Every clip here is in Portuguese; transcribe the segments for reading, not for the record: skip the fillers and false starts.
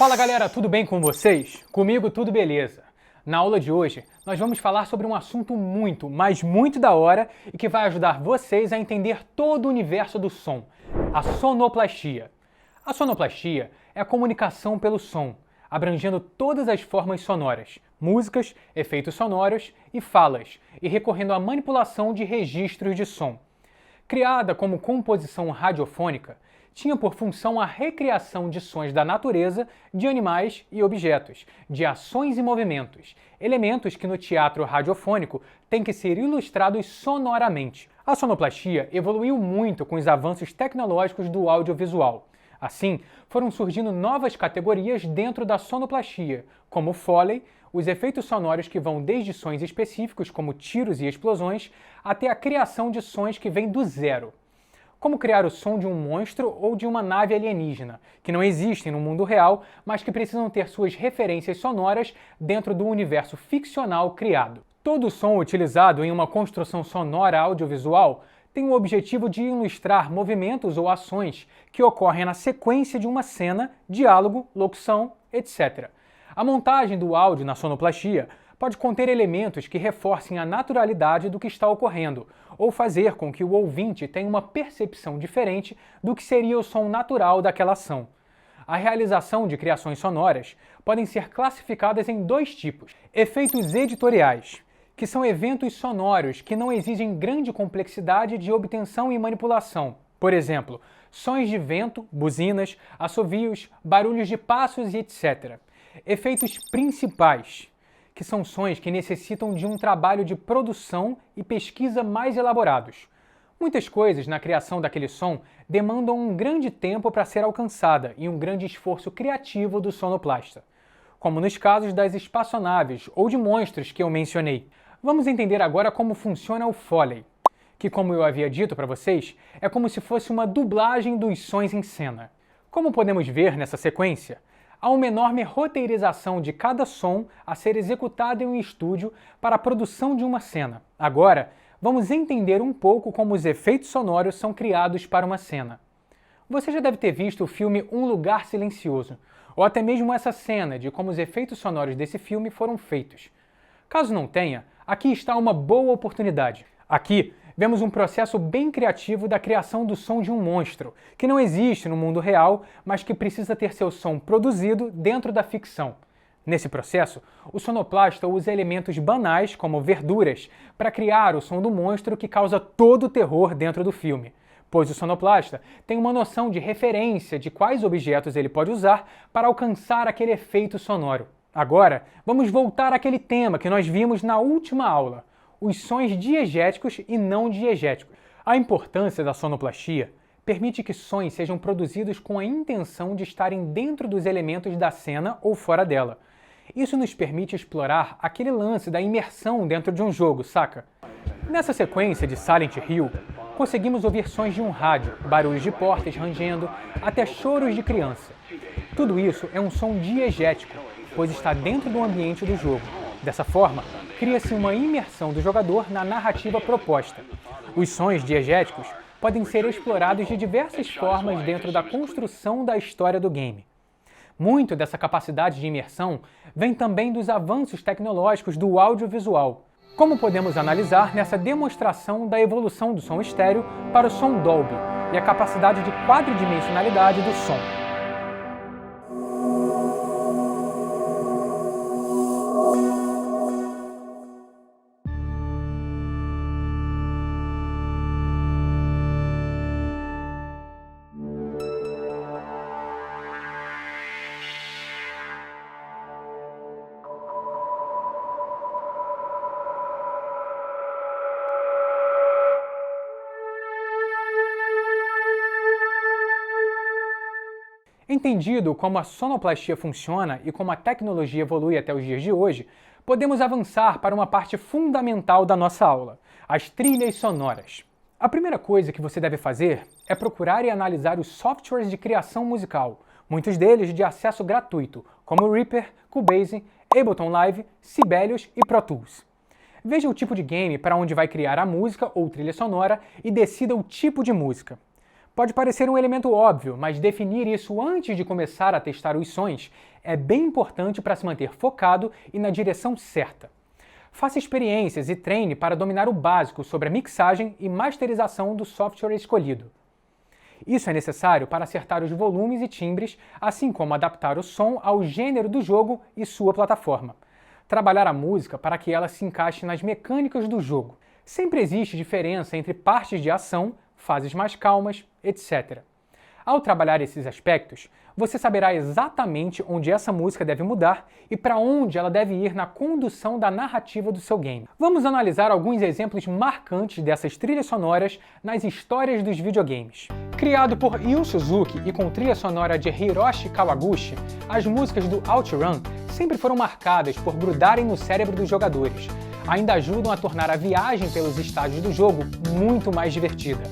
Fala galera, tudo bem com vocês? Comigo tudo beleza. Na aula de hoje, nós vamos falar sobre um assunto muito, mas muito da hora e que vai ajudar vocês a entender todo o universo do som, a sonoplastia. A sonoplastia é a comunicação pelo som, abrangendo todas as formas sonoras, músicas, efeitos sonoros e falas, e recorrendo à manipulação de registros de som. Criada como composição radiofônica, tinha por função a recriação de sons da natureza, de animais e objetos, de ações e movimentos, elementos que no teatro radiofônico têm que ser ilustrados sonoramente. A sonoplastia evoluiu muito com os avanços tecnológicos do audiovisual. Assim, foram surgindo novas categorias dentro da sonoplastia, como o Foley, os efeitos sonoros que vão desde sons específicos, como tiros e explosões, até a criação de sons que vêm do zero. Como criar o som de um monstro ou de uma nave alienígena, que não existem no mundo real, mas que precisam ter suas referências sonoras dentro do universo ficcional criado. Todo som utilizado em uma construção sonora audiovisual tem o objetivo de ilustrar movimentos ou ações que ocorrem na sequência de uma cena, diálogo, locução, etc. A montagem do áudio na sonoplastia pode conter elementos que reforcem a naturalidade do que está ocorrendo, ou fazer com que o ouvinte tenha uma percepção diferente do que seria o som natural daquela ação. A realização de criações sonoras podem ser classificadas em dois tipos: efeitos editoriais, que são eventos sonoros que não exigem grande complexidade de obtenção e manipulação. Por exemplo, sons de vento, buzinas, assovios, barulhos de passos e etc. Efeitos principais, que são sons que necessitam de um trabalho de produção e pesquisa mais elaborados. Muitas coisas na criação daquele som demandam um grande tempo para ser alcançada e um grande esforço criativo do sonoplasta, como nos casos das espaçonaves ou de monstros que eu mencionei. Vamos entender agora como funciona o Foley, que, como eu havia dito para vocês, é como se fosse uma dublagem dos sons em cena. Como podemos ver nessa sequência, há uma enorme roteirização de cada som a ser executado em um estúdio para a produção de uma cena. Agora, vamos entender um pouco como os efeitos sonoros são criados para uma cena. Você já deve ter visto o filme Um Lugar Silencioso, ou até mesmo essa cena de como os efeitos sonoros desse filme foram feitos. Caso não tenha, aqui está uma boa oportunidade. Aqui, vemos um processo bem criativo da criação do som de um monstro, que não existe no mundo real, mas que precisa ter seu som produzido dentro da ficção. Nesse processo, o sonoplasta usa elementos banais, como verduras, para criar o som do monstro que causa todo o terror dentro do filme, pois o sonoplasta tem uma noção de referência de quais objetos ele pode usar para alcançar aquele efeito sonoro. Agora, vamos voltar àquele tema que nós vimos na última aula: os sons diegéticos e não diegéticos. A importância da sonoplastia permite que sons sejam produzidos com a intenção de estarem dentro dos elementos da cena ou fora dela. Isso nos permite explorar aquele lance da imersão dentro de um jogo, saca? Nessa sequência de Silent Hill, conseguimos ouvir sons de um rádio, barulhos de portas rangendo, até choros de criança. Tudo isso é um som diegético, pois está dentro do ambiente do jogo. Dessa forma, cria-se uma imersão do jogador na narrativa proposta. Os sons diegéticos podem ser explorados de diversas formas dentro da construção da história do game. Muito dessa capacidade de imersão vem também dos avanços tecnológicos do audiovisual, como podemos analisar nessa demonstração da evolução do som estéreo para o som Dolby e a capacidade de quadridimensionalidade do som. Entendido como a sonoplastia funciona e como a tecnologia evolui até os dias de hoje, podemos avançar para uma parte fundamental da nossa aula: as trilhas sonoras. A primeira coisa que você deve fazer é procurar e analisar os softwares de criação musical, muitos deles de acesso gratuito, como Reaper, Cubase, Ableton Live, Sibelius e Pro Tools. Veja o tipo de game para onde vai criar a música ou trilha sonora e decida o tipo de música. Pode parecer um elemento óbvio, mas definir isso antes de começar a testar os sons é bem importante para se manter focado e na direção certa. Faça experiências e treine para dominar o básico sobre a mixagem e masterização do software escolhido. Isso é necessário para acertar os volumes e timbres, assim como adaptar o som ao gênero do jogo e sua plataforma. Trabalhar a música para que ela se encaixe nas mecânicas do jogo. Sempre existe diferença entre partes de ação, fases mais calmas, etc. Ao trabalhar esses aspectos, você saberá exatamente onde essa música deve mudar e para onde ela deve ir na condução da narrativa do seu game. Vamos analisar alguns exemplos marcantes dessas trilhas sonoras nas histórias dos videogames. Criado por Yu Suzuki e com trilha sonora de Hiroshi Kawaguchi, as músicas do OutRun sempre foram marcadas por grudarem no cérebro dos jogadores. Ainda ajudam a tornar a viagem pelos estágios do jogo muito mais divertida.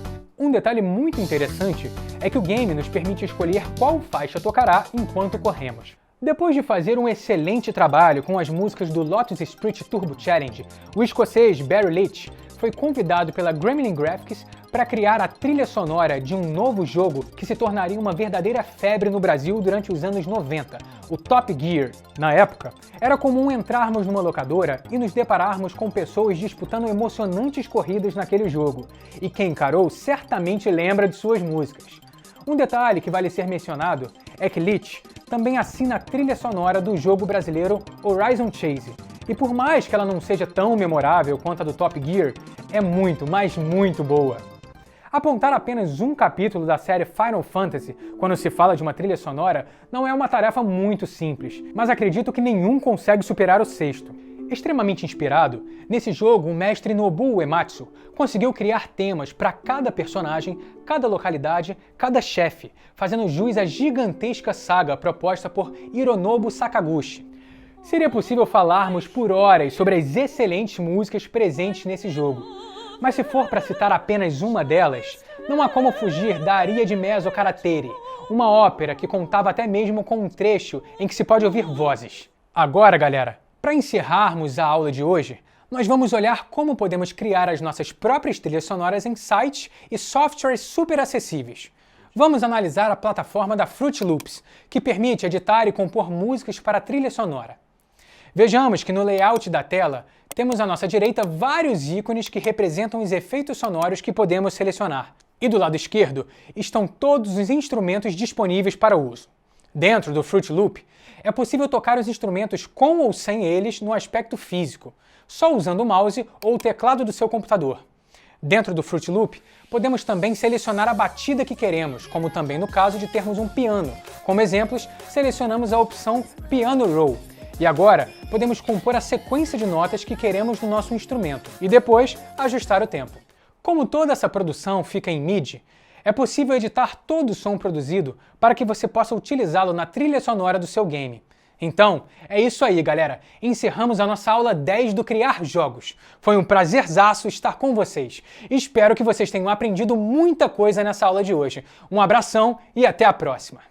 Um detalhe muito interessante é que o game nos permite escolher qual faixa tocará enquanto corremos. Depois de fazer um excelente trabalho com as músicas do Lotus Street Turbo Challenge, o escocês Barry Leitch foi convidado pela Gremlin Graphics para criar a trilha sonora de um novo jogo que se tornaria uma verdadeira febre no Brasil durante os anos 90, o Top Gear. Na época, era comum entrarmos numa locadora e nos depararmos com pessoas disputando emocionantes corridas naquele jogo, e quem encarou certamente lembra de suas músicas. Um detalhe que vale ser mencionado é que Leitch também assina a trilha sonora do jogo brasileiro Horizon Chase, e por mais que ela não seja tão memorável quanto a do Top Gear, é muito, mas muito boa. Apontar apenas um capítulo da série Final Fantasy quando se fala de uma trilha sonora não é uma tarefa muito simples, mas acredito que nenhum consegue superar o sexto. Extremamente inspirado, nesse jogo o mestre Nobuo Uematsu conseguiu criar temas para cada personagem, cada localidade, cada chefe, fazendo jus à gigantesca saga proposta por Hironobu Sakaguchi. Seria possível falarmos por horas sobre as excelentes músicas presentes nesse jogo, mas se for para citar apenas uma delas, não há como fugir da Aria de Mezzo Karatere, uma ópera que contava até mesmo com um trecho em que se pode ouvir vozes. Agora, galera, para encerrarmos a aula de hoje, nós vamos olhar como podemos criar as nossas próprias trilhas sonoras em sites e softwares super acessíveis. Vamos analisar a plataforma da Fruit Loops, que permite editar e compor músicas para a trilha sonora. Vejamos que no layout da tela temos à nossa direita vários ícones que representam os efeitos sonoros que podemos selecionar. E do lado esquerdo estão todos os instrumentos disponíveis para uso. Dentro do Fruit Loop, é possível tocar os instrumentos com ou sem eles no aspecto físico, só usando o mouse ou o teclado do seu computador. Dentro do Fruit Loop, podemos também selecionar a batida que queremos, como também no caso de termos um piano. Como exemplos, selecionamos a opção Piano Roll. E agora, podemos compor a sequência de notas que queremos no nosso instrumento e depois ajustar o tempo. Como toda essa produção fica em MIDI, é possível editar todo o som produzido para que você possa utilizá-lo na trilha sonora do seu game. Então, é isso aí, galera. Encerramos a nossa aula 10 do Criar Jogos. Foi um prazerzaço estar com vocês. Espero que vocês tenham aprendido muita coisa nessa aula de hoje. Um abração e até a próxima!